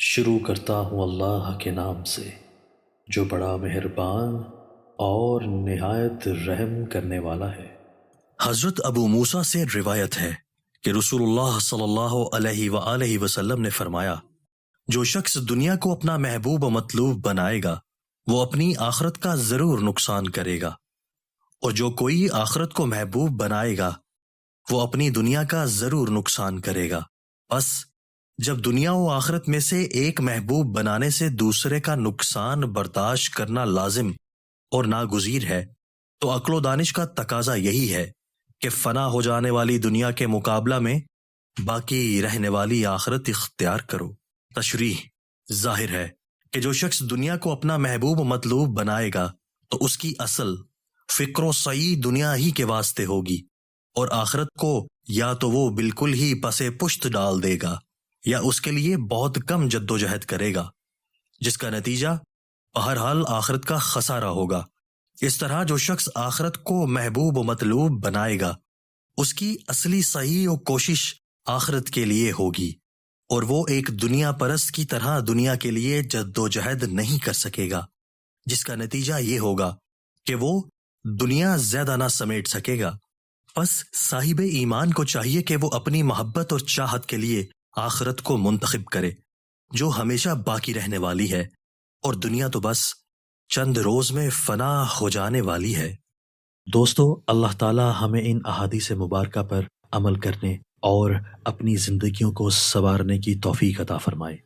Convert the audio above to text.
شروع کرتا ہوں اللہ کے نام سے جو بڑا مہربان اور نہایت رحم کرنے والا ہے۔ حضرت ابو موسیٰ سے روایت ہے کہ رسول اللہ صلی اللہ علیہ وآلہ وسلم نے فرمایا، جو شخص دنیا کو اپنا محبوب و مطلوب بنائے گا وہ اپنی آخرت کا ضرور نقصان کرے گا، اور جو کوئی آخرت کو محبوب بنائے گا وہ اپنی دنیا کا ضرور نقصان کرے گا۔ بس جب دنیا و آخرت میں سے ایک محبوب بنانے سے دوسرے کا نقصان برداشت کرنا لازم اور ناگزیر ہے تو عقل و دانش کا تقاضا یہی ہے کہ فنا ہو جانے والی دنیا کے مقابلہ میں باقی رہنے والی آخرت اختیار کرو۔ تشریح: ظاہر ہے کہ جو شخص دنیا کو اپنا محبوب و مطلوب بنائے گا تو اس کی اصل فکر و سعی دنیا ہی کے واسطے ہوگی، اور آخرت کو یا تو وہ بالکل ہی پس پشت ڈال دے گا یا اس کے لیے بہت کم جد و جہد کرے گا، جس کا نتیجہ بہرحال آخرت کا خسارہ ہوگا۔ اس طرح جو شخص آخرت کو محبوب و مطلوب بنائے گا اس کی اصلی سعی و کوشش آخرت کے لیے ہوگی، اور وہ ایک دنیا پرست کی طرح دنیا کے لیے جد و جہد نہیں کر سکے گا، جس کا نتیجہ یہ ہوگا کہ وہ دنیا زیادہ نہ سمیٹ سکے گا۔ پس صاحب ایمان کو چاہیے کہ وہ اپنی محبت اور چاہت کے لیے آخرت کو منتخب کرے جو ہمیشہ باقی رہنے والی ہے، اور دنیا تو بس چند روز میں فنا ہو جانے والی ہے۔ دوستو، اللہ تعالی ہمیں ان احادیث مبارکہ پر عمل کرنے اور اپنی زندگیوں کو سنوارنے کی توفیق عطا فرمائے۔